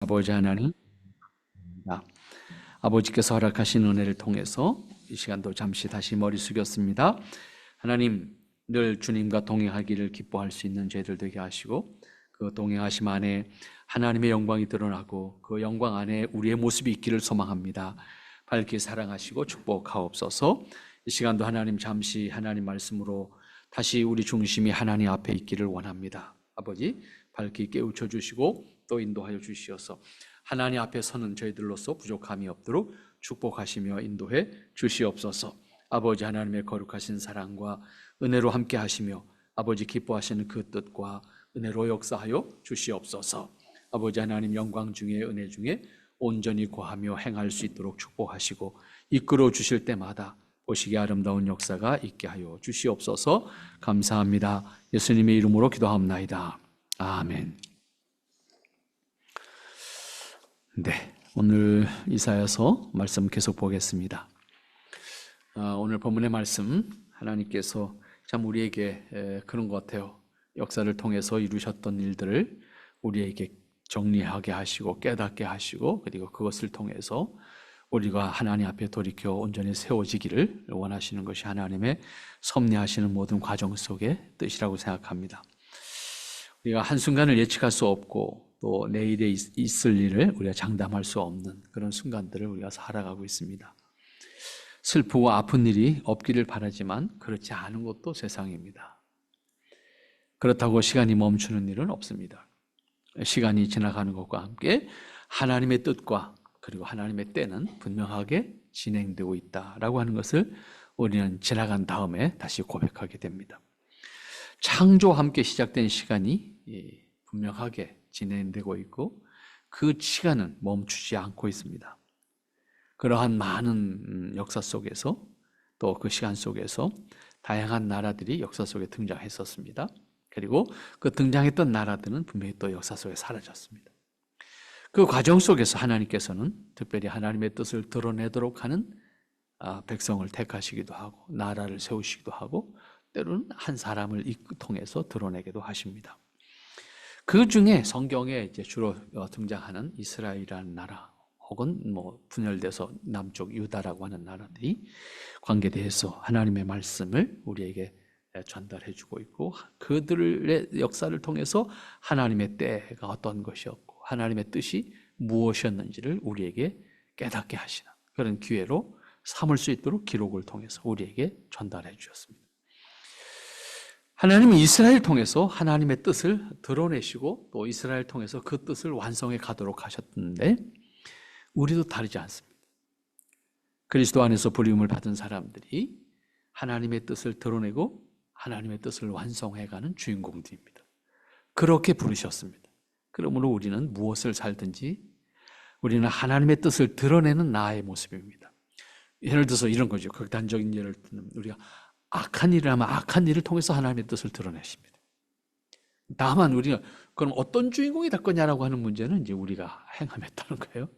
아버지 하나님, 아버지께서 허락하신 은혜를 통해서 이 시간도 잠시 다시 머리 숙였습니다. 하나님, 늘 주님과 동행하기를 기뻐할 수 있는 저희들 되게 하시고, 그 동행하심 안에 하나님의 영광이 드러나고 그 영광 안에 우리의 모습이 있기를 소망합니다. 밝게 사랑하시고 축복하옵소서. 이 시간도 하나님 잠시 하나님 말씀으로 다시 우리 중심이 하나님 앞에 있기를 원합니다. 아버지, 밝게 깨우쳐 주시고 또 인도하여 주시어서 하나님 앞에 서는 저희들로서 부족함이 없도록 축복하시며 인도해 주시옵소서. 아버지 하나님의 거룩하신 사랑과 은혜로 함께 하시며 아버지 기뻐하시는 그 뜻과 은혜로 역사하여 주시옵소서. 아버지 하나님 영광 중에 은혜 중에 온전히 거하며 행할 수 있도록 축복하시고 이끌어 주실 때마다 보시기 아름다운 역사가 있게 하여 주시옵소서. 감사합니다. 예수님의 이름으로 기도합나이다. 아멘. 네, 오늘 이사야서 말씀 계속 보겠습니다. 오늘 본문의 말씀 하나님께서 참 우리에게 그런 것 같아요. 역사를 통해서 이루셨던 일들을 우리에게 정리하게 하시고 깨닫게 하시고 그리고 그것을 통해서 우리가 하나님 앞에 돌이켜 온전히 세워지기를 원하시는 것이 하나님의 섭리하시는 모든 과정 속의 뜻이라고 생각합니다. 우리가 한순간을 예측할 수 없고 또 내일에 있을 일을 우리가 장담할 수 없는 그런 순간들을 우리가 살아가고 있습니다. 슬프고 아픈 일이 없기를 바라지만 그렇지 않은 것도 세상입니다. 그렇다고 시간이 멈추는 일은 없습니다. 시간이 지나가는 것과 함께 하나님의 뜻과 그리고 하나님의 때는 분명하게 진행되고 있다라고 하는 것을 우리는 지나간 다음에 다시 고백하게 됩니다. 창조와 함께 시작된 시간이 분명하게 진행되고 있고 그 시간은 멈추지 않고 있습니다. 그러한 많은 역사 속에서 또 그 시간 속에서 다양한 나라들이 역사 속에 등장했었습니다. 그리고 그 등장했던 나라들은 분명히 또 역사 속에 사라졌습니다. 그 과정 속에서 하나님께서는 특별히 하나님의 뜻을 드러내도록 하는 백성을 택하시기도 하고 나라를 세우시기도 하고 때로는 한 사람을 통해서 드러내기도 하십니다. 그 중에 성경에 이제 주로 등장하는 이스라엘이라는 나라 혹은 분열돼서 남쪽 유다라고 하는 나라들이 관계돼서 하나님의 말씀을 우리에게 전달해주고 있고 그들의 역사를 통해서 하나님의 때가 어떤 것이었고 하나님의 뜻이 무엇이었는지를 우리에게 깨닫게 하시는 그런 기회로 삼을 수 있도록 기록을 통해서 우리에게 전달해 주셨습니다. 하나님은 이스라엘 통해서 하나님의 뜻을 드러내시고 또 이스라엘 통해서 그 뜻을 완성해 가도록 하셨는데 우리도 다르지 않습니다. 그리스도 안에서 부름을 받은 사람들이 하나님의 뜻을 드러내고 하나님의 뜻을 완성해가는 주인공들입니다. 그렇게 부르셨습니다. 그러므로 우리는 무엇을 살든지 우리는 하나님의 뜻을 드러내는 나의 모습입니다. 예를 들어서 이런 거죠. 극단적인 예를 들면 우리가 악한 일을 하면 악한 일을 통해서 하나님의 뜻을 드러내십니다. 다만 우리가 그럼 어떤 주인공이 될 거냐라고 하는 문제는 이제 우리가 행함에 따른 거예요.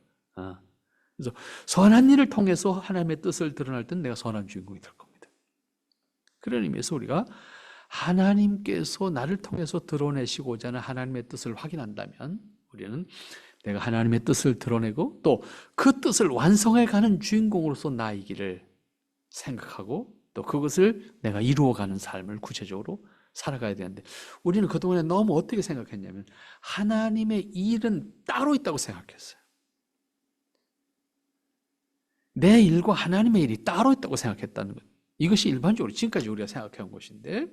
그래서 선한 일을 통해서 하나님의 뜻을 드러낼 때는 내가 선한 주인공이 될 겁니다. 그런 의미에서 우리가 하나님께서 나를 통해서 드러내시고자 하는 하나님의 뜻을 확인한다면 우리는 내가 하나님의 뜻을 드러내고 또 그 뜻을 완성해가는 주인공으로서 나이기를 생각하고 또 그것을 내가 이루어가는 삶을 구체적으로 살아가야 되는데 우리는 그동안에 너무 어떻게 생각했냐면 하나님의 일은 따로 있다고 생각했어요. 내 일과 하나님의 일이 따로 있다고 생각했다는 것. 이것이 일반적으로 지금까지 우리가 생각해온 것인데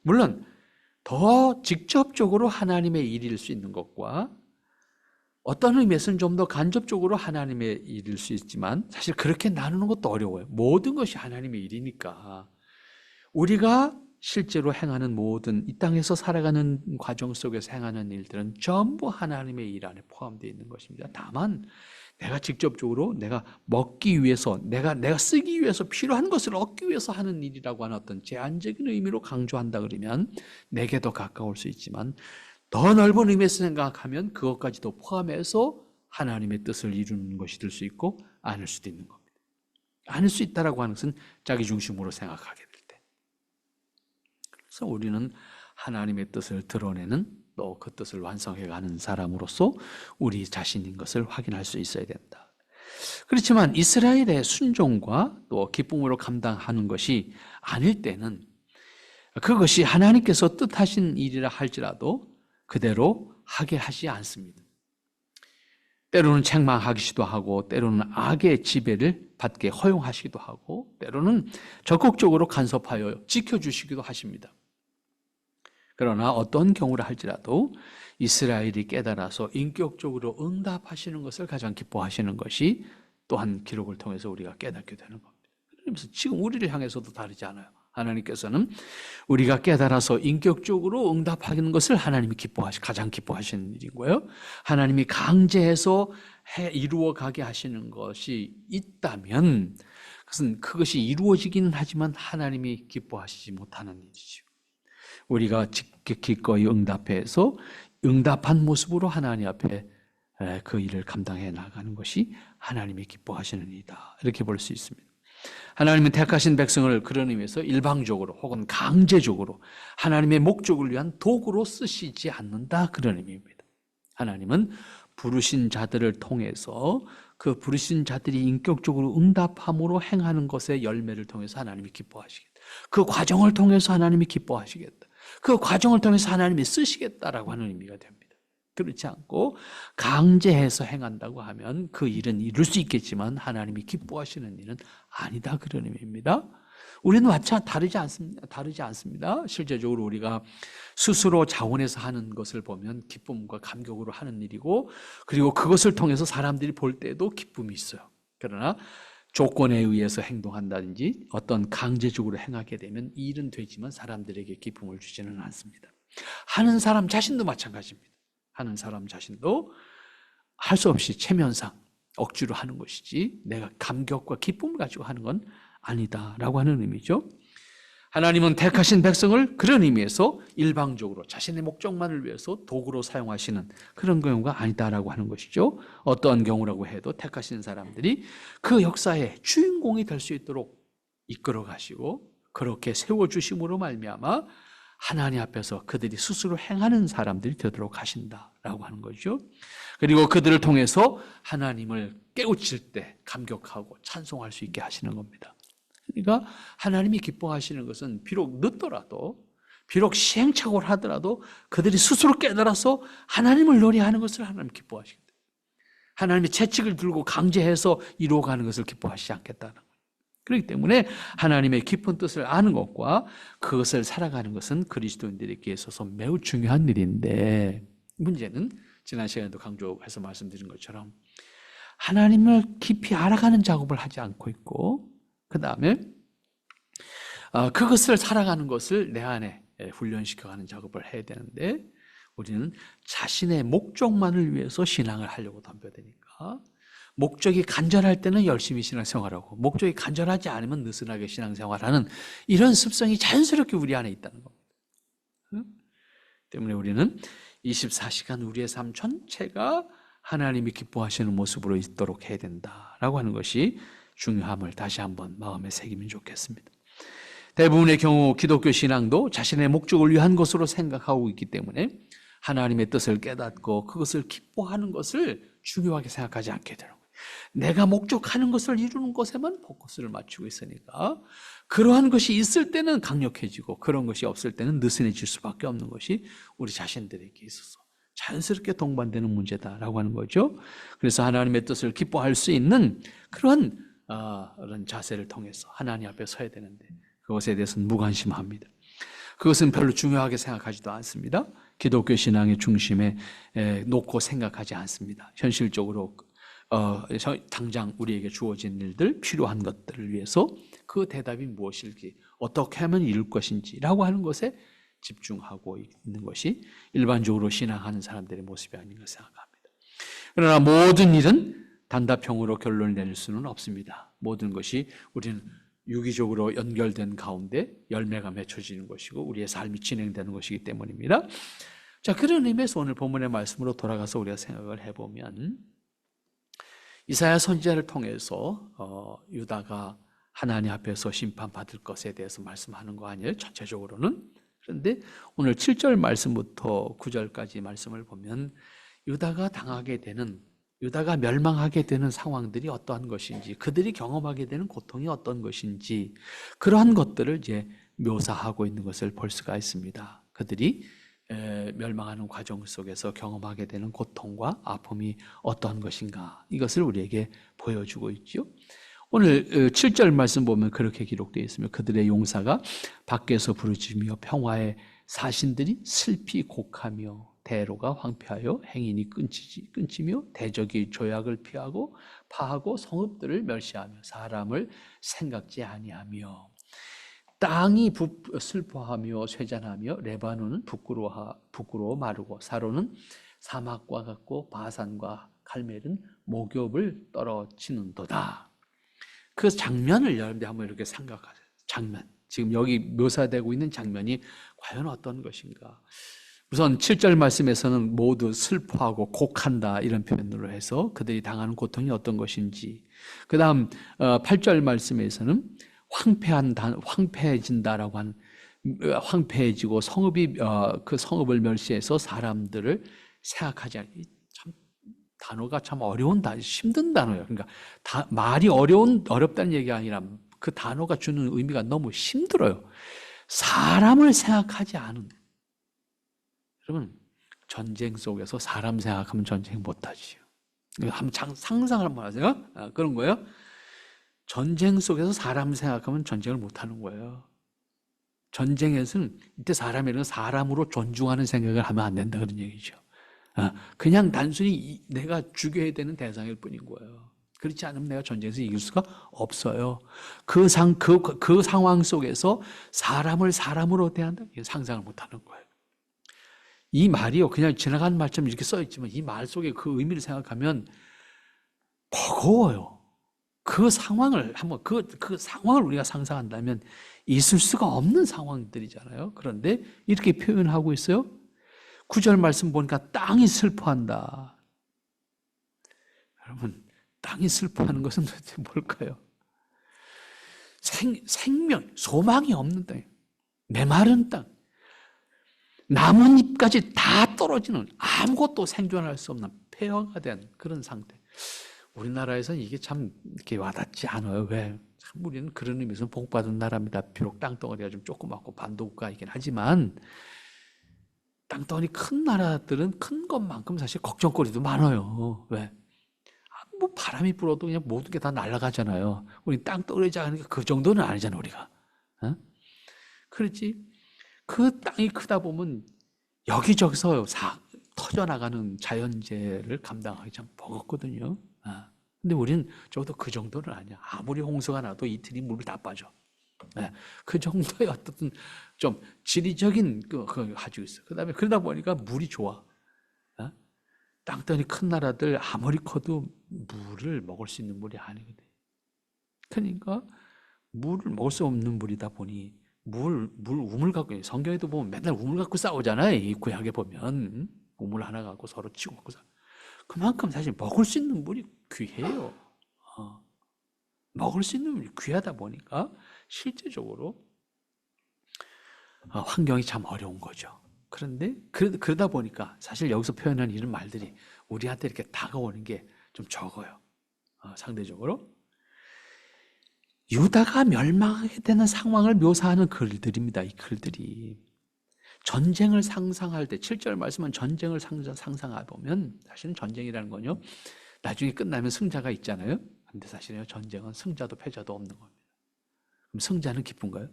물론 더 직접적으로 하나님의 일일 수 있는 것과 어떤 의미에서는 좀 더 간접적으로 하나님의 일일 수 있지만 사실 그렇게 나누는 것도 어려워요. 모든 것이 하나님의 일이니까 우리가 실제로 행하는 모든 이 땅에서 살아가는 과정 속에서 행하는 일들은 전부 하나님의 일 안에 포함되어 있는 것입니다. 다만 내가 직접적으로 내가 먹기 위해서 내가 쓰기 위해서 필요한 것을 얻기 위해서 하는 일이라고 하는 어떤 제한적인 의미로 강조한다 그러면 내게 더 가까울 수 있지만 더 넓은 의미에서 생각하면 그것까지도 포함해서 하나님의 뜻을 이루는 것이 될 수 있고 아닐 수도 있는 겁니다. 아닐 수 있다라고 하는 것은 자기 중심으로 생각하게 될 때. 그래서 우리는 하나님의 뜻을 드러내는 또 그 뜻을 완성해가는 사람으로서 우리 자신인 것을 확인할 수 있어야 된다. 그렇지만 이스라엘의 순종과 또 기쁨으로 감당하는 것이 아닐 때는 그것이 하나님께서 뜻하신 일이라 할지라도 그대로 하게 하지 않습니다. 때로는 책망하기도 하고 때로는 악의 지배를 받게 허용하시기도 하고 때로는 적극적으로 간섭하여 지켜주시기도 하십니다. 그러나 어떤 경우라 할지라도 이스라엘이 깨달아서 인격적으로 응답하시는 것을 가장 기뻐하시는 것이 또한 기록을 통해서 우리가 깨닫게 되는 겁니다. 그래서 지금 우리를 향해서도 다르지 않아요. 하나님께서는 우리가 깨달아서 인격적으로 응답하는 것을 하나님이 가장 기뻐하시는 일인 거예요. 하나님이 강제해서 이루어가게 하시는 것이 있다면 그것이 이루어지기는 하지만 하나님이 기뻐하시지 못하는 일이죠. 우리가 기꺼이 응답해서 응답한 모습으로 하나님 앞에 그 일을 감당해 나가는 것이 하나님이 기뻐하시는 일이다. 이렇게 볼 수 있습니다. 하나님은 택하신 백성을 그런 의미에서 일방적으로 혹은 강제적으로 하나님의 목적을 위한 도구로 쓰시지 않는다. 그런 의미입니다. 하나님은 부르신 자들을 통해서 그 부르신 자들이 인격적으로 응답함으로 행하는 것의 열매를 통해서 하나님이 기뻐하시겠다. 그 과정을 통해서 하나님이 기뻐하시겠다. 그 과정을 통해서 하나님이 쓰시겠다라고 하는 의미가 됩니다. 그렇지 않고 강제해서 행한다고 하면 그 일은 이룰 수 있겠지만 하나님이 기뻐하시는 일은 아니다. 그런 의미입니다. 우리는 다르지 않습니다. 실제적으로 우리가 스스로 자원해서 하는 것을 보면 기쁨과 감격으로 하는 일이고 그리고 그것을 통해서 사람들이 볼 때도 기쁨이 있어요. 그러나 조건에 의해서 행동한다든지 어떤 강제적으로 행하게 되면 이 일은 되지만 사람들에게 기쁨을 주지는 않습니다. 하는 사람 자신도 마찬가지입니다. 하는 사람 자신도 할 수 없이 체면상 억지로 하는 것이지 내가 감격과 기쁨을 가지고 하는 건 아니다라고 하는 의미죠. 하나님은 택하신 백성을 그런 의미에서 일방적으로 자신의 목적만을 위해서 도구로 사용하시는 그런 경우가 아니다라고 하는 것이죠. 어떠한 경우라고 해도 택하신 사람들이 그 역사의 주인공이 될 수 있도록 이끌어 가시고 그렇게 세워주심으로 말미암아 하나님 앞에서 그들이 스스로 행하는 사람들이 되도록 하신다라고 하는 거죠. 그리고 그들을 통해서 하나님을 깨우칠 때 감격하고 찬송할 수 있게 하시는 겁니다. 그러니까 하나님이 기뻐하시는 것은 비록 늦더라도 비록 시행착오를 하더라도 그들이 스스로 깨달아서 하나님을 노래하는 것을 하나님 기뻐하시겠다. 하나님의 채찍을 들고 강제해서 이루어가는 것을 기뻐하시지 않겠다는 거예요. 그렇기 때문에 하나님의 깊은 뜻을 아는 것과 그것을 살아가는 것은 그리스도인들에게 있어서 매우 중요한 일인데 문제는 지난 시간에도 강조해서 말씀드린 것처럼 하나님을 깊이 알아가는 작업을 하지 않고 있고 그 다음에 그것을 살아가는 것을 내 안에 훈련시켜가는 작업을 해야 되는데 우리는 자신의 목적만을 위해서 신앙을 하려고 덤벼드니까 목적이 간절할 때는 열심히 신앙생활하고 목적이 간절하지 않으면 느슨하게 신앙생활하는 이런 습성이 자연스럽게 우리 안에 있다는 겁니다. 때문에 우리는 24시간 우리의 삶 전체가 하나님이 기뻐하시는 모습으로 있도록 해야 된다라고 하는 것이 중요함을 다시 한번 마음에 새기면 좋겠습니다. 대부분의 경우 기독교 신앙도 자신의 목적을 위한 것으로 생각하고 있기 때문에 하나님의 뜻을 깨닫고 그것을 기뻐하는 것을 중요하게 생각하지 않게 되는 거예요. 내가 목적하는 것을 이루는 것에만 포커스를 맞추고 있으니까 그러한 것이 있을 때는 강력해지고 그런 것이 없을 때는 느슨해질 수밖에 없는 것이 우리 자신들에게 있어서 자연스럽게 동반되는 문제다라고 하는 거죠. 그래서 하나님의 뜻을 기뻐할 수 있는 그런 자세를 통해서 하나님 앞에 서야 되는데 그것에 대해서는 무관심합니다. 그것은 별로 중요하게 생각하지도 않습니다. 기독교 신앙의 중심에 놓고 생각하지 않습니다. 현실적으로 당장 우리에게 주어진 일들, 필요한 것들을 위해서 그 대답이 무엇일지, 어떻게 하면 이룰 것인지라고 하는 것에 집중하고 있는 것이 일반적으로 신앙하는 사람들의 모습이 아닌가 생각합니다. 그러나 모든 일은 단답형으로 결론을 내릴 수는 없습니다. 모든 것이 우리는 유기적으로 연결된 가운데 열매가 맺혀지는 것이고 우리의 삶이 진행되는 것이기 때문입니다. 자, 그런 의미에서 오늘 본문의 말씀으로 돌아가서 우리가 생각을 해보면 이사야 선지자를 통해서 유다가 하나님 앞에서 심판받을 것에 대해서 말씀하는 거 아니에요? 전체적으로는. 그런데 오늘 7절 말씀부터 9절까지 말씀을 보면 유다가 멸망하게 되는 상황들이 어떠한 것인지, 그들이 경험하게 되는 고통이 어떤 것인지, 그러한 것들을 이제 묘사하고 있는 것을 볼 수가 있습니다. 그들이 멸망하는 과정 속에서 경험하게 되는 고통과 아픔이 어떠한 것인가, 이것을 우리에게 보여주고 있죠. 오늘 7절 말씀 보면 그렇게 기록되어 있으며 그들의 용사가 밖에서 부르짖으며 평화의 사신들이 슬피 곡하며 대로가 황폐하여 행인이 끊치며 대적이 조약을 피하고 파하고 성읍들을 멸시하며 사람을 생각지 아니하며 땅이 슬퍼하며 쇠잔하며 레바논은 부끄러워 마르고 사로는 사막과 같고 바산과 갈멜은 목욕을 떨어지는도다. 그 장면을 여러분들 한번 이렇게 생각하세요. 장면. 지금 여기 묘사되고 있는 장면이 과연 어떤 것인가? 우선 7절 말씀에서는 모두 슬퍼하고 곡한다 이런 표현으로 해서 그들이 당하는 고통이 어떤 것인지, 그 다음 8절 말씀에서는 황폐해진다라고 하는, 황폐해지고 성읍이 그 성읍을 멸시해서 사람들을 생각하지 않기. 참 단어가 참 어려운 힘든 단어예요. 그러니까 말이 어렵다는 얘기가 아니라 그 단어가 주는 의미가 너무 힘들어요. 사람을 생각하지 않은. 여러분, 전쟁 속에서 사람 생각하면 전쟁 못하지요. 한번 상상을 한번 하세요. 그런 거예요. 전쟁 속에서 사람 생각하면 전쟁을 못하는 거예요. 전쟁에서는 이때 사람이라는 사람으로 존중하는 생각을 하면 안 된다 그런 얘기죠. 그냥 단순히 내가 죽여야 되는 대상일 뿐인 거예요. 그렇지 않으면 내가 전쟁에서 이길 수가 없어요. 그 상황 속에서 사람을 사람으로 대한다? 상상을 못하는 거예요. 이 말이요, 그냥 지나가는 말처럼 이렇게 써있지만 이 말 속에 그 의미를 생각하면 버거워요. 그 상황을 그 상황을 우리가 상상한다면 있을 수가 없는 상황들이잖아요. 그런데 이렇게 표현하고 있어요. 9절 말씀 보니까 땅이 슬퍼한다. 여러분, 땅이 슬퍼하는 것은 도대체 뭘까요? 생명, 소망이 없는 땅, 메마른 땅, 나뭇잎까지 다 떨어지는, 아무것도 생존할 수 없는 폐허가 된 그런 상태. 우리나라에서는 이게 참 이렇게 와닿지 않아요. 왜? 참 우리는 그런 의미에서 복받은 나라입니다. 비록 땅덩어리가 좀 조그맣고 반도국가이긴 하지만 땅덩어리 큰 나라들은 큰 것만큼 사실 걱정거리도 많아요. 왜? 뭐 바람이 불어도 그냥 모든 게 다 날아가잖아요. 우리 땅덩어리 작으니까 그 정도는 아니잖아 우리가. 어? 그렇지? 그 땅이 크다 보면 여기저기서 터져나가는 자연재해를 감당하기 참 버겁거든요. 근데 우리는 적어도 그 정도는 아니야. 아무리 홍수가 나도 이틀이 물이 다 빠져. 그 정도의 어떤 좀 지리적인 그걸 가지고 있어. 그다음에 그러다 보니까 물이 좋아. 땅덩이 큰 나라들 아무리 커도 물을 먹을 수 있는 물이 아니거든. 그러니까 물을 먹을 수 없는 물이다 보니 우물 갖고, 성경에도 보면 맨날 우물 갖고 싸우잖아요. 이 구약에 보면 우물 하나 갖고 서로 치고 갖고 그만큼 사실 먹을 수 있는 물이 귀해요. 먹을 수 있는 물이 귀하다 보니까 실제적으로 환경이 참 어려운 거죠. 그런데 그러다 보니까 사실 여기서 표현한 이런 말들이 우리한테 이렇게 다가오는 게 좀 적어요. 상대적으로. 유다가 멸망하게 되는 상황을 묘사하는 글들입니다. 이 글들이. 전쟁을 상상할 때 7절 말씀은 전쟁을 상상해 보면 사실은 전쟁이라는 건요, 나중에 끝나면 승자가 있잖아요. 근데 사실은 전쟁은 승자도 패자도 없는 겁니다. 그럼 승자는 기쁜가요?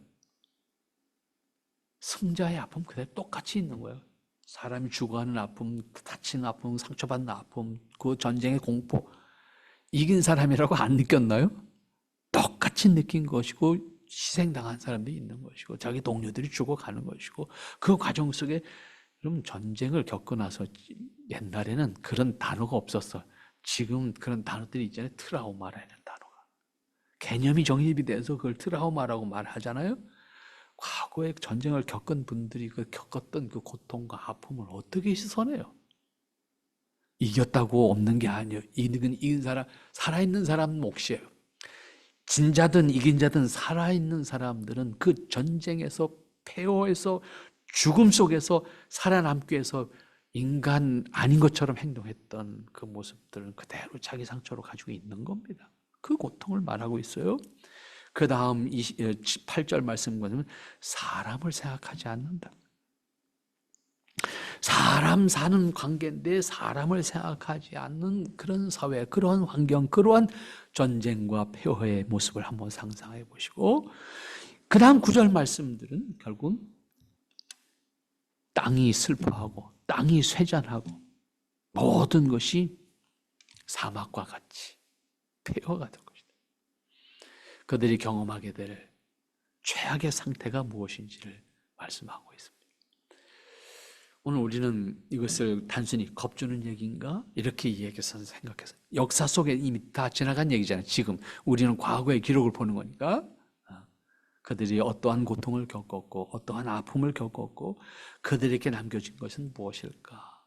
승자의 아픔 그대로 똑같이 있는 거예요. 사람이 죽어가는 아픔, 다치는 아픔, 상처받는 아픔, 그 전쟁의 공포, 이긴 사람이라고 안 느꼈나요? 똑같이 느낀 것이고 희생당한 사람들이 있는 것이고 자기 동료들이 죽어가는 것이고 그 과정 속에, 여러분, 전쟁을 겪고 나서 옛날에는 그런 단어가 없었어. 지금 그런 단어들이 있잖아요. 트라우마라는 단어가. 개념이 정립이 돼서 그걸 트라우마라고 말하잖아요. 과거에 전쟁을 겪은 분들이 겪었던 그 고통과 아픔을 어떻게 씻어내요? 이겼다고 없는 게 아니에요. 이긴 사람, 살아있는 사람 몫이에요. 진자든 이긴 자든 살아있는 사람들은 그 전쟁에서 폐허에서 죽음 속에서 살아남기 위해서 인간 아닌 것처럼 행동했던 그 모습들은 그대로 자기 상처로 가지고 있는 겁니다. 그 고통을 말하고 있어요. 그 다음 8절 말씀 보면 사람을 생각하지 않는다. 사람 사는 관계인데 사람을 생각하지 않는 그런 사회, 그러한 환경, 그러한 전쟁과 폐허의 모습을 한번 상상해 보시고, 그 다음 9절 말씀들은 결국 땅이 슬퍼하고 땅이 쇠잔하고 모든 것이 사막과 같이 폐허가 될 것이다. 그들이 경험하게 될 최악의 상태가 무엇인지를 말씀하고 있습니다. 오늘 우리는 이것을 단순히 겁주는 얘기인가? 이렇게 이야기해서 생각해서, 역사 속에 이미 다 지나간 얘기잖아요. 지금 우리는 과거의 기록을 보는 거니까. 그들이 어떠한 고통을 겪었고 어떠한 아픔을 겪었고 그들에게 남겨진 것은 무엇일까?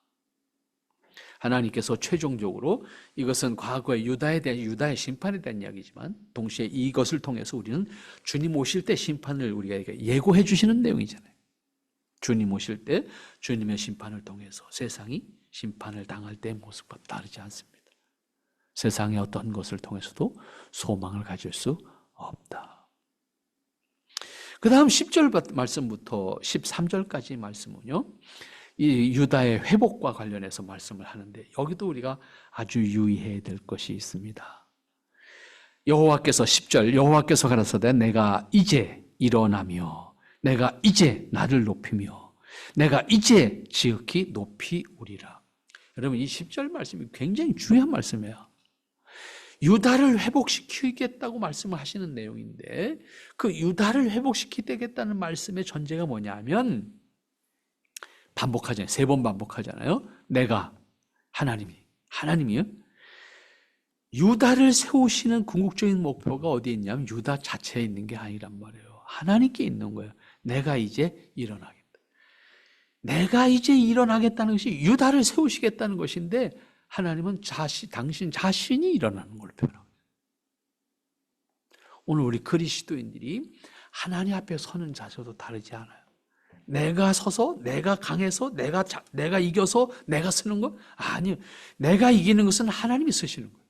하나님께서 최종적으로, 이것은 과거의 유다의 심판에 대한 이야기지만 동시에 이것을 통해서 우리는 주님 오실 때 심판을 우리가 예고해 주시는 내용이잖아요. 주님 오실 때 주님의 심판을 통해서 세상이 심판을 당할 때의 모습과 다르지 않습니다. 세상의 어떤 것을 통해서도 소망을 가질 수 없다. 그 다음 10절 말씀부터 13절까지 말씀은요, 이 유다의 회복과 관련해서 말씀을 하는데, 여기도 우리가 아주 유의해야 될 것이 있습니다. 여호와께서 10절, 여호와께서 가라사대 내가 이제 일어나며 내가 이제 나를 높이며 내가 이제 지극히 높이 우리라. 여러분, 이 10절 말씀이 굉장히 중요한 말씀이에요. 유다를 회복시키겠다고 말씀을 하시는 내용인데, 그 유다를 회복시키겠다는 말씀의 전제가 뭐냐면, 반복하잖아요. 3번 반복하잖아요. 내가, 하나님이요. 유다를 세우시는 궁극적인 목표가 어디에 있냐면 유다 자체에 있는 게 아니란 말이에요. 하나님께 있는 거예요. 내가 이제 일어나겠다. 내가 이제 일어나겠다는 것이 유다를 세우시겠다는 것인데, 하나님은 당신 자신이 일어나는 걸 표현합니다. 오늘 우리 그리스도인들이 하나님 앞에 서는 자세도 다르지 않아요. 내가 서서, 내가 강해서, 내가 이겨서 내가 쓰는 거? 아니요. 내가 이기는 것은 하나님이 쓰시는 거예요.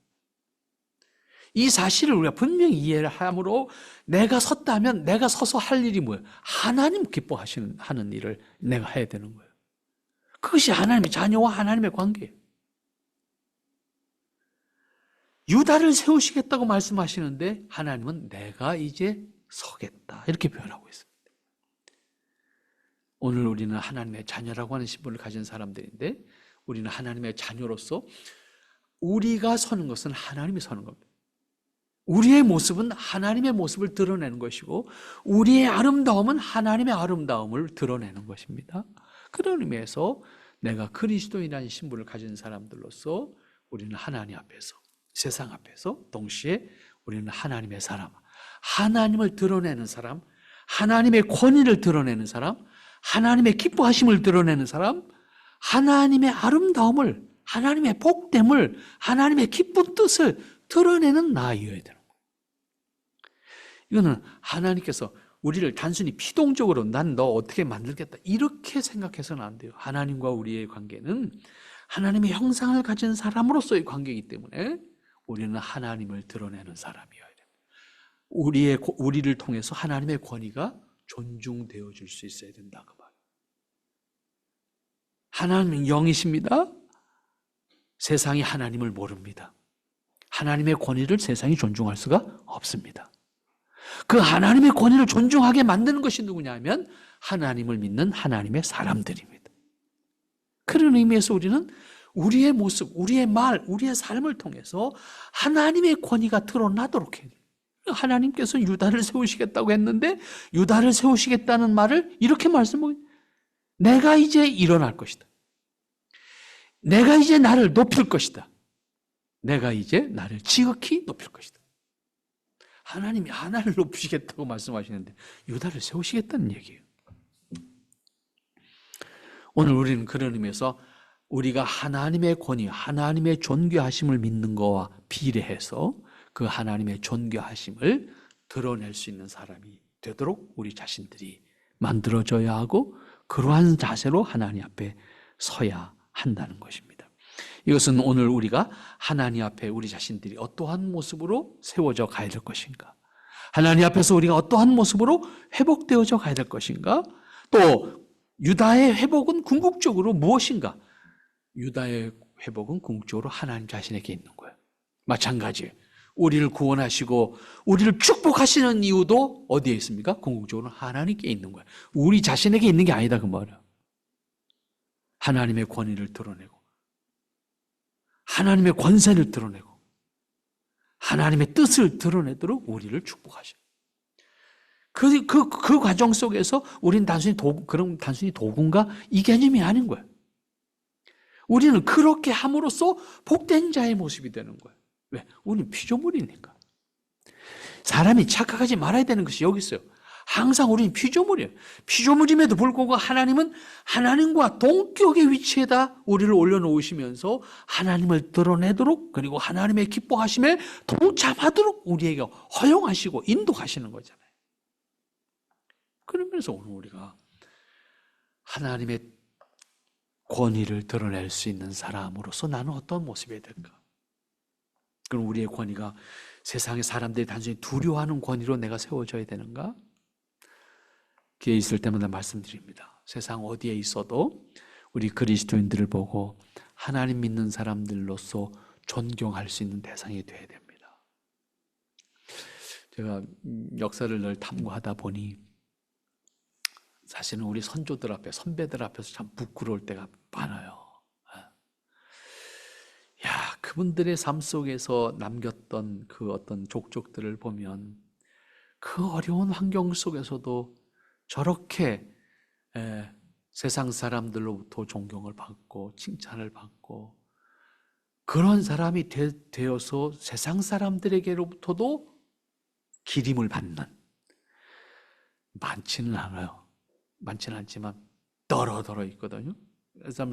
이 사실을 우리가 분명히 이해를 함으로, 내가 섰다면 내가 서서 할 일이 뭐예요? 하나님 하는 일을 내가 해야 되는 거예요. 그것이 하나님의 자녀와 하나님의 관계예요. 유다를 세우시겠다고 말씀하시는데 하나님은 내가 이제 서겠다 이렇게 표현하고 있습니다. 오늘 우리는 하나님의 자녀라고 하는 신분을 가진 사람들인데, 우리는 하나님의 자녀로서 우리가 서는 것은 하나님이 서는 겁니다. 우리의 모습은 하나님의 모습을 드러내는 것이고, 우리의 아름다움은 하나님의 아름다움을 드러내는 것입니다. 그런 의미에서 내가 그리스도인이라는 신분을 가진 사람들로서 우리는 하나님 앞에서, 세상 앞에서 동시에 우리는 하나님의 사람, 하나님을 드러내는 사람, 하나님의 권위를 드러내는 사람, 하나님의 기뻐하심을 드러내는 사람, 하나님의 아름다움을, 하나님의 복됨을, 하나님의 기쁜 뜻을 드러내는 나이어야 되는 거예요. 이거는 하나님께서 우리를 단순히 피동적으로 난 너 어떻게 만들겠다 이렇게 생각해서는 안 돼요. 하나님과 우리의 관계는 하나님의 형상을 가진 사람으로서의 관계이기 때문에 우리는 하나님을 드러내는 사람이어야 돼요. 우리를 통해서 하나님의 권위가 존중되어 줄 수 있어야 된다 그 말. 하나님은 영이십니다. 세상이 하나님을 모릅니다. 하나님의 권위를 세상이 존중할 수가 없습니다. 그 하나님의 권위를 존중하게 만드는 것이 누구냐면 하나님을 믿는 하나님의 사람들입니다. 그런 의미에서 우리는 우리의 모습, 우리의 말, 우리의 삶을 통해서 하나님의 권위가 드러나도록 해야 돼요. 하나님께서 유다를 세우시겠다고 했는데 유다를 세우시겠다는 말을 이렇게 말씀하고, 내가 이제 일어날 것이다. 내가 이제 나를 높일 것이다. 내가 이제 나를 지극히 높일 것이다. 하나님이 하나를 높이시겠다고 말씀하시는데 유다를 세우시겠다는 얘기예요. 오늘 우리는 그런 의미에서 우리가 하나님의 권위, 하나님의 존귀하심을 믿는 것과 비례해서 그 하나님의 존귀하심을 드러낼 수 있는 사람이 되도록 우리 자신들이 만들어져야 하고, 그러한 자세로 하나님 앞에 서야 한다는 것입니다. 이것은 오늘 우리가 하나님 앞에 우리 자신들이 어떠한 모습으로 세워져 가야 될 것인가? 하나님 앞에서 우리가 어떠한 모습으로 회복되어져 가야 될 것인가? 또 유다의 회복은 궁극적으로 무엇인가? 유다의 회복은 궁극적으로 하나님 자신에게 있는 거예요. 마찬가지예요. 우리를 구원하시고 우리를 축복하시는 이유도 어디에 있습니까? 궁극적으로 하나님께 있는 거예요. 우리 자신에게 있는 게 아니다 그 말이에요. 하나님의 권위를 드러내고 하나님의 권세를 드러내고 하나님의 뜻을 드러내도록 우리를 축복하셔요. 그 과정 속에서 우리는 단순히 도구인가? 이 개념이 아닌 거예요. 우리는 그렇게 함으로써 복된 자의 모습이 되는 거예요. 왜? 우리는 피조물이니까. 사람이 착각하지 말아야 되는 것이 여기 있어요. 항상 우리는 피조물이에요. 피조물임에도 불구하고 하나님은 하나님과 동격의 위치에다 우리를 올려놓으시면서 하나님을 드러내도록 그리고 하나님의 기뻐하심에 동참하도록 우리에게 허용하시고 인도하시는 거잖아요. 그러면서 오늘 우리가 하나님의 권위를 드러낼 수 있는 사람으로서 나는 어떤 모습이 될까? 그럼 우리의 권위가 세상의 사람들이 단순히 두려워하는 권위로 내가 세워져야 되는가? 기회 있을 때마다 말씀드립니다. 세상 어디에 있어도 우리 그리스도인들을 보고 하나님 믿는 사람들로서 존경할 수 있는 대상이 되어야 됩니다. 제가 역사를 늘 탐구하다 보니 사실은 우리 선조들 앞에, 선배들 앞에서 참 부끄러울 때가 많아요. 야, 그분들의 삶 속에서 남겼던 그 어떤 족적들을 보면 그 어려운 환경 속에서도 저렇게 세상 사람들로부터 존경을 받고 칭찬을 받고 그런 사람이 되어서 세상 사람들에게로부터도 기림을 받는, 많지는 않아요. 많지는 않지만 더러더러 있거든요. 그래서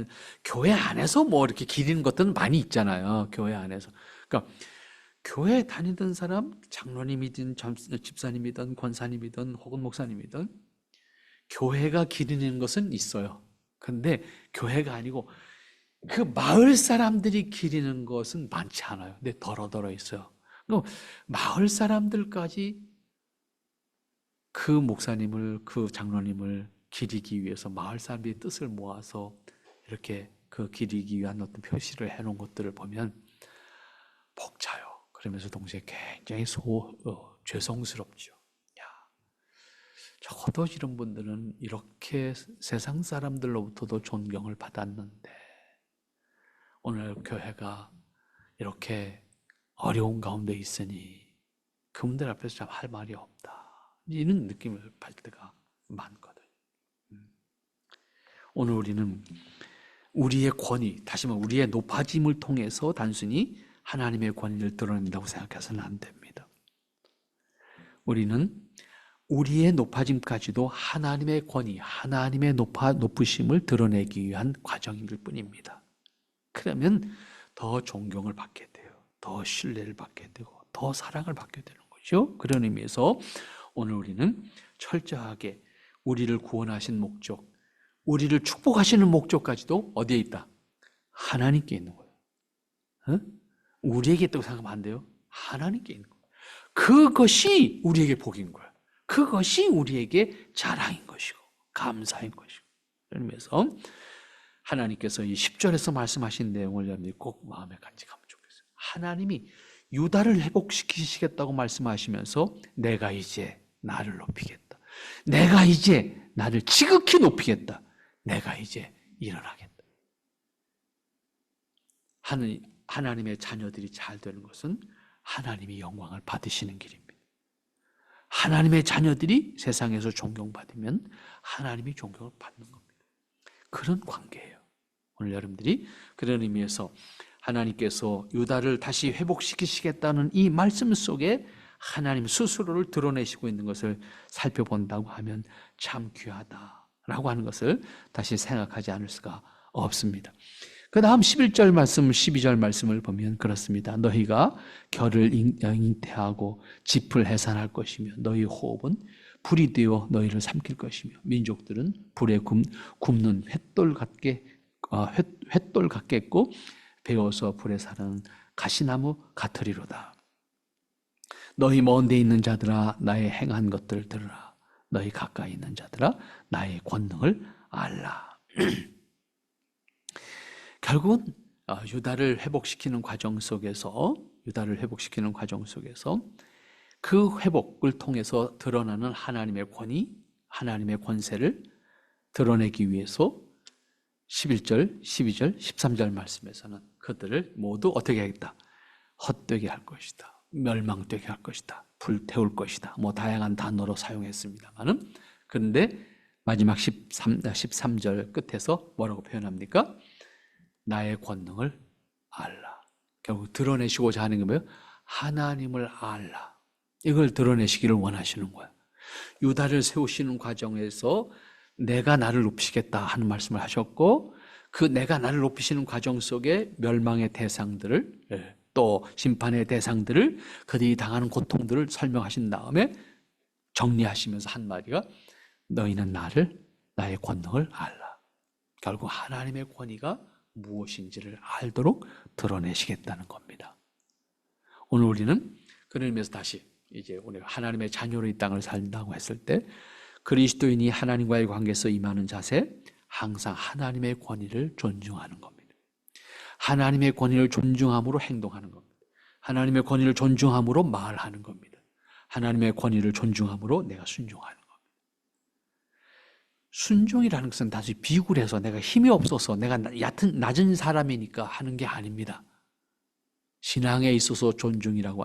교회 안에서 뭐 이렇게 기리는 것들은 많이 있잖아요. 교회 안에서. 그러니까 교회 다니던 사람, 장로님이든 집사님이든 권사님이든 혹은 목사님이든 교회가 기리는 것은 있어요. 그런데 교회가 아니고 그 마을 사람들이 기리는 것은 많지 않아요. 근데 더러더러 있어요. 마을 사람들까지 그 목사님을, 그 장로님을 기리기 위해서 마을 사람들이 뜻을 모아서 이렇게 그 기리기 위한 어떤 표시를 해놓은 것들을 보면 벅차요. 그러면서 동시에 굉장히 죄송스럽죠. 야, 적어도 이런 분들은 이렇게 세상 사람들로부터도 존경을 받았는데 오늘 교회가 이렇게 어려운 가운데 있으니 그분들 앞에서 참 할 말이 없다. 이런 느낌을 받을 때가 많거든요. 오늘 우리는 우리의 권위, 다시 말해 우리의 높아짐을 통해서 단순히 하나님의 권위를 드러낸다고 생각해서는 안 됩니다. 우리는 우리의 높아짐까지도 하나님의 권위, 하나님의 높으심을 드러내기 위한 과정일 뿐입니다. 그러면 더 존경을 받게 돼요. 더 신뢰를 받게 되고 더 사랑을 받게 되는 거죠. 그런 의미에서 오늘 우리는 철저하게 우리를 구원하신 목적, 우리를 축복하시는 목적까지도 어디에 있다? 하나님께 있는 거예요. 어? 우리에게 있다고 생각하면 안 돼요. 하나님께 있는 거예요. 그것이 우리에게 복인 거예요. 그것이 우리에게 자랑인 것이고 감사인 것이고. 그런 의미에서 하나님께서 이 10절에서 말씀하신 내용을 여러분들이 꼭 마음에 간직하면 좋겠어요. 하나님이 유다를 회복시키시겠다고 말씀하시면서 내가 이제 나를 높이겠다. 내가 이제 나를 지극히 높이겠다. 내가 이제 일어나겠다. 하나님의 자녀들이 잘 되는 것은 하나님이 영광을 받으시는 길입니다. 하나님의 자녀들이 세상에서 존경받으면 하나님이 존경을 받는 겁니다. 그런 관계예요. 오늘 여러분들이 그런 의미에서 하나님께서 유다를 다시 회복시키시겠다는 이 말씀 속에 하나님 스스로를 드러내시고 있는 것을 살펴본다고 하면 참 귀하다라고 하는 것을 다시 생각하지 않을 수가 없습니다. 그 다음 11절 말씀, 12절 말씀을 보면 그렇습니다. 너희가 결을 잉태하고 짚을 해산할 것이며 너희 호흡은 불이 되어 너희를 삼킬 것이며 민족들은 불에 굽는 횃돌 같겠고 배어서 불에 사르는 가시나무 같으리로다. 너희 먼 데 있는 자들아 나의 행한 것들을 들으라. 너희 가까이 있는 자들아 나의 권능을 알라. 결국은 유다를 회복시키는 과정 속에서 그 회복을 통해서 드러나는 하나님의 권위, 하나님의 권세를 드러내기 위해서 11절, 12절, 13절 말씀에서는 그들을 모두 어떻게 하겠다? 헛되게 할 것이다. 멸망되게 할 것이다. 불태울 것이다. 다양한 단어로 사용했습니다만은, 그런데 마지막 13절 끝에서 뭐라고 표현합니까? 나의 권능을 알라. 결국 드러내시고자 하는 게 뭐예요? 하나님을 알라. 이걸 드러내시기를 원하시는 거예요. 유다를 세우시는 과정에서 내가 나를 높이시겠다 하는 말씀을 하셨고, 그 내가 나를 높이시는 과정 속에 멸망의 대상들을, 또 심판의 대상들을, 그들이 당하는 고통들을 설명하신 다음에 정리하시면서 한 마디가 너희는 나의 권능을 알라. 결국 하나님의 권위가 무엇인지를 알도록 드러내시겠다는 겁니다. 오늘 우리는 그런 의미에서 다시 이제 우리가 하나님의 자녀로 이 땅을 산다고 했을 때 그리스도인이 하나님과의 관계에서 임하는 자세, 항상 하나님의 권위를 존중하는 겁니다. 하나님의 권위를 존중함으로 행동하는 겁니다. 하나님의 권위를 존중함으로 말하는 겁니다. 하나님의 권위를 존중함으로 내가 순종하는 겁니다. 순종이라는 것은 단지 비굴해서 내가 힘이 없어서 내가 낮은 사람이니까 하는 게 아닙니다. 신앙에 있어서 순종이라고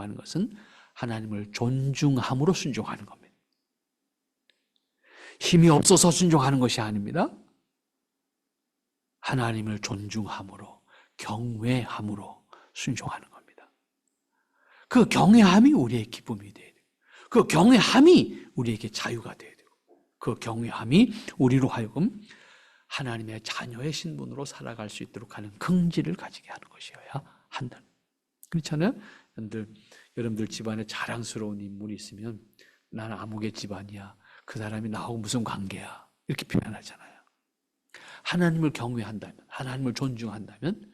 하는 것은 하나님을 존중함으로 순종하는 겁니다. 힘이 없어서 순종하는 것이 아닙니다. 하나님을 존중함으로, 경외함으로 순종하는 겁니다. 그 경외함이 우리의 기쁨이 돼야 돼요. 그 경외함이 우리에게 자유가 돼야 돼요. 그 경외함이 우리로 하여금 하나님의 자녀의 신분으로 살아갈 수 있도록 하는 긍지를 가지게 하는 것이어야 한다. 그렇잖아요? 여러분들 집안에 자랑스러운 인물이 있으면 나는 아무개 집안이야. 그 사람이 나하고 무슨 관계야. 이렇게 표현하잖아요. 하나님을 경외한다면, 하나님을 존중한다면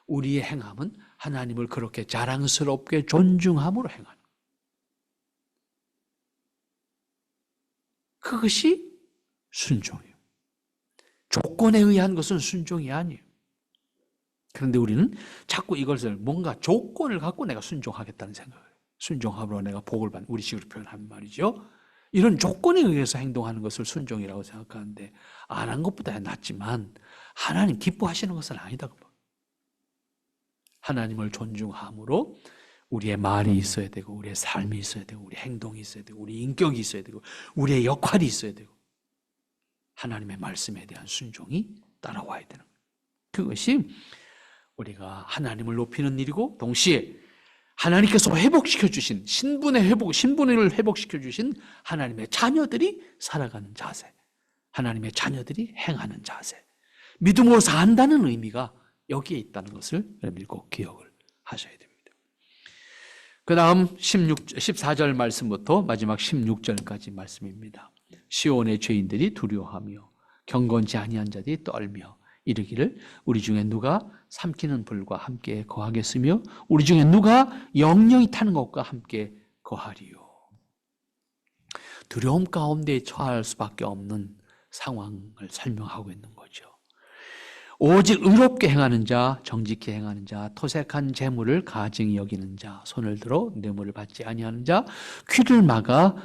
우리의 행함은 하나님을 그렇게 자랑스럽게 존중함으로 행하는 거예요. 그것이 순종이에요. 조건에 의한 것은 순종이 아니에요. 그런데 우리는 자꾸 이것을 뭔가 조건을 갖고 내가 순종하겠다는 생각을 해요. 순종함으로 내가 복을 받는, 우리식으로 표현하면 말이죠. 이런 조건에 의해서 행동하는 것을 순종이라고 생각하는데 안 한 것보다 낫지만 하나님 기뻐하시는 것은 아니다. 하나님을 존중함으로 우리의 말이 있어야 되고 우리의 삶이 있어야 되고 우리의 행동이 있어야 되고 우리의 인격이 있어야 되고 우리의 역할이 있어야 되고 하나님의 말씀에 대한 순종이 따라와야 되는 거예요. 그것이 우리가 하나님을 높이는 일이고 동시에 하나님께서 회복시켜 주신 신분을 회복시켜 주신 하나님의 자녀들이 살아가는 자세, 하나님의 자녀들이 행하는 자세, 믿음으로 산다는 의미가 여기에 있다는 것을 여러분들이 꼭 기억을 하셔야 됩니다. 그 다음 14절 말씀부터 마지막 16절까지 말씀입니다. 시온의 죄인들이 두려워하며 경건치 아니한 자들이 떨며 이르기를 우리 중에 누가 삼키는 불과 함께 거하겠으며 우리 중에 누가 영영이 타는 것과 함께 거하리요. 두려움 가운데 처할 수밖에 없는 상황을 설명하고 있는 거죠. 오직 의롭게 행하는 자, 정직히 행하는 자, 토색한 재물을 가증히 여기는 자, 손을 들어 뇌물을 받지 아니하는 자, 귀를 막아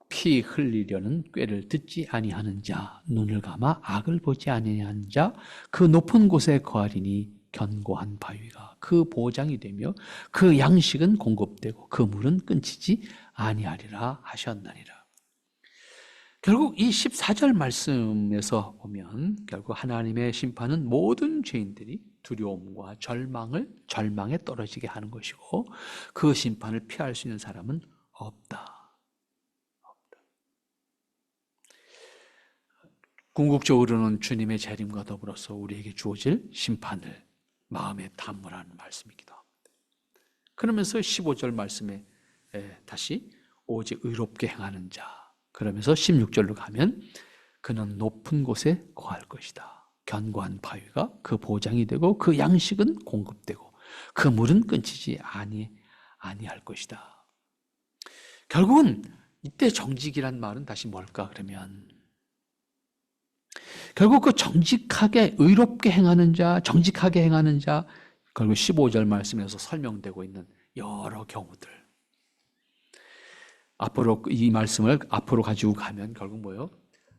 피 흘리려는 꾀를 듣지 아니하는 자, 눈을 감아 악을 보지 아니하는 자, 그 높은 곳에 거하리니 견고한 바위가 그 보장이 되며 그 양식은 공급되고 그 물은 끊치지 아니하리라 하셨나니라. 결국 이 14절 말씀에서 보면 결국 하나님의 심판은 모든 죄인들이 두려움과 절망에 떨어지게 하는 것이고 그 심판을 피할 수 있는 사람은 없다. 궁극적으로는 주님의 재림과 더불어서 우리에게 주어질 심판을 마음에 담으라는 말씀이기도 합니다. 그러면서 15절 말씀에 다시 오직 의롭게 행하는 자. 그러면서 16절로 가면 그는 높은 곳에 거할 것이다. 견고한 바위가 그 보장이 되고 그 양식은 공급되고 그 물은 끊기지 아니할 것이다. 결국은 이때 정직이란 말은 다시 뭘까 그러면 결국 그 정직하게 의롭게 행하는 자, 정직하게 행하는 자, 결국 15절 말씀에서 설명되고 있는 여러 경우들. 앞으로 이 말씀을 앞으로 가지고 가면 결국 뭐예요?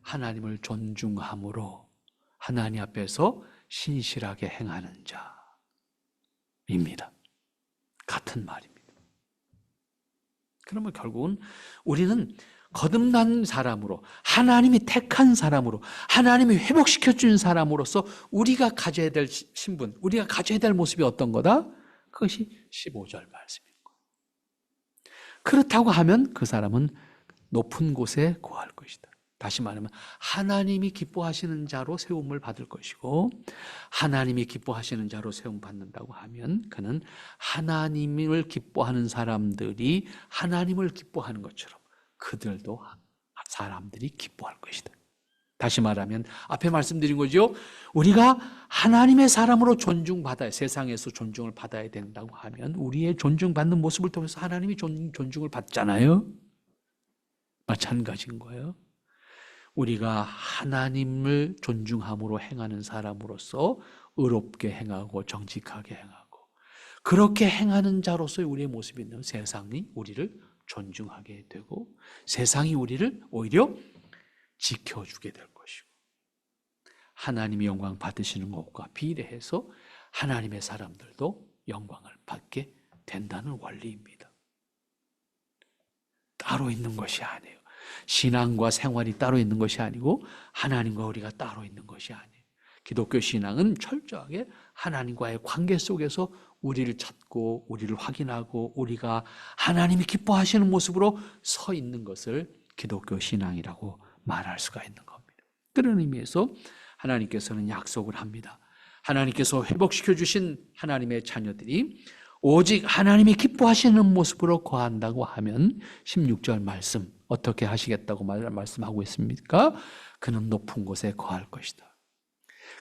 하나님을 존중함으로 하나님 앞에서 신실하게 행하는 자입니다. 같은 말입니다. 그러면 결국은 우리는 거듭난 사람으로 하나님이 택한 사람으로 하나님이 회복시켜 준 사람으로서 우리가 가져야 될 신분, 우리가 가져야 될 모습이 어떤 거다? 그것이 15절 말씀인 거예요. 그렇다고 하면 그 사람은 높은 곳에 거할 것이다. 다시 말하면 하나님이 기뻐하시는 자로 세움을 받을 것이고 하나님이 기뻐하시는 자로 세움 받는다고 하면 그는 하나님을 기뻐하는 사람들이 하나님을 기뻐하는 것처럼 그들도 사람들이 기뻐할 것이다. 다시 말하면 앞에 말씀드린 거죠. 우리가 하나님의 사람으로 존중받아야 세상에서 존중을 받아야 된다고 하면 우리의 존중받는 모습을 통해서 하나님이 존중을 받잖아요. 마찬가지인 거예요. 우리가 하나님을 존중함으로 행하는 사람으로서 의롭게 행하고 정직하게 행하고 그렇게 행하는 자로서의 우리의 모습이 있는 세상이 우리를 존중하게 되고 세상이 우리를 오히려 지켜주게 될 것이고 하나님이 영광 받으시는 것과 비례해서 하나님의 사람들도 영광을 받게 된다는 원리입니다. 따로 있는 것이 아니에요. 신앙과 생활이 따로 있는 것이 아니고 하나님과 우리가 따로 있는 것이 아니에요. 기독교 신앙은 철저하게 하나님과의 관계 속에서 우리를 찾고 우리를 확인하고 우리가 하나님이 기뻐하시는 모습으로 서 있는 것을 기독교 신앙이라고 말할 수가 있는 겁니다. 그런 의미에서 하나님께서는 약속을 합니다. 하나님께서 회복시켜 주신 하나님의 자녀들이 오직 하나님이 기뻐하시는 모습으로 거한다고 하면 16절 말씀 어떻게 하시겠다고 말씀하고 있습니까? 그는 높은 곳에 거할 것이다.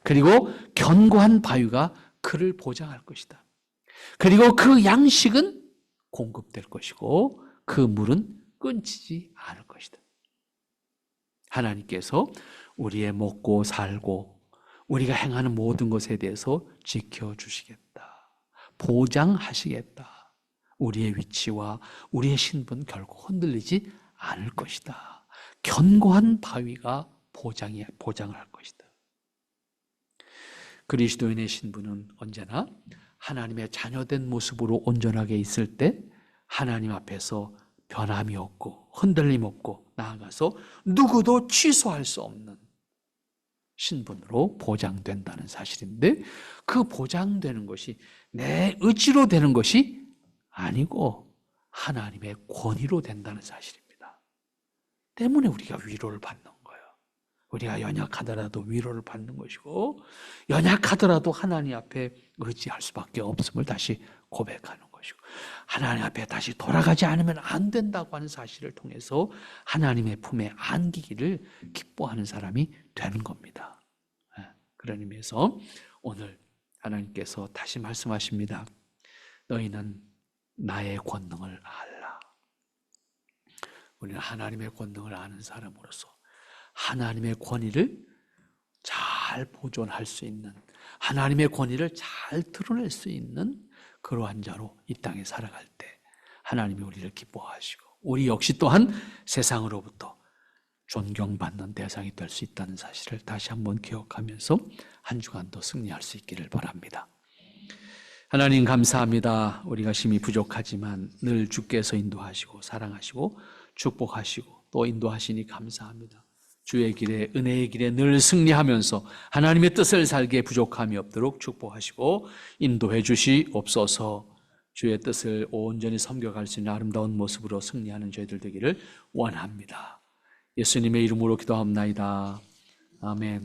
그리고 견고한 바위가 그를 보장할 것이다. 그리고 그 양식은 공급될 것이고 그 물은 끊기지 않을 것이다. 하나님께서 우리의 먹고 살고 우리가 행하는 모든 것에 대해서 지켜주시겠다. 보장하시겠다. 우리의 위치와 우리의 신분 결코 흔들리지 않을 것이다. 견고한 바위가 보장을 할 것이다. 그리스도인의 신분은 언제나 하나님의 자녀된 모습으로 온전하게 있을 때 하나님 앞에서 변함이 없고 흔들림 없고 나아가서 누구도 취소할 수 없는 신분으로 보장된다는 사실인데 그 보장되는 것이 내 의지로 되는 것이 아니고 하나님의 권위로 된다는 사실입니다. 때문에 우리가 위로를 받는 거예요. 우리가 연약하더라도 위로를 받는 것이고 연약하더라도 하나님 앞에 의지할 수밖에 없음을 다시 고백하는 것이고 하나님 앞에 다시 돌아가지 않으면 안 된다고 하는 사실을 통해서 하나님의 품에 안기기를 기뻐하는 사람이 되는 겁니다. 그런 의미에서 오늘 하나님께서 다시 말씀하십니다. 너희는 나의 권능을 알라. 우리는 하나님의 권능을 아는 사람으로서 하나님의 권위를 잘 보존할 수 있는 하나님의 권위를 잘 드러낼 수 있는 그러한 자로 이 땅에 살아갈 때 하나님이 우리를 기뻐하시고 우리 역시 또한 세상으로부터 존경받는 대상이 될 수 있다는 사실을 다시 한번 기억하면서 한 주간도 승리할 수 있기를 바랍니다. 하나님 감사합니다. 우리가 심히 부족하지만 늘 주께서 인도하시고 사랑하시고 축복하시고 또 인도하시니 감사합니다. 주의 길에 은혜의 길에 늘 승리하면서 하나님의 뜻을 살기에 부족함이 없도록 축복하시고 인도해 주시옵소서. 주의 뜻을 온전히 섬겨갈 수 있는 아름다운 모습으로 승리하는 저희들 되기를 원합니다. 예수님의 이름으로 기도합나이다. 아멘.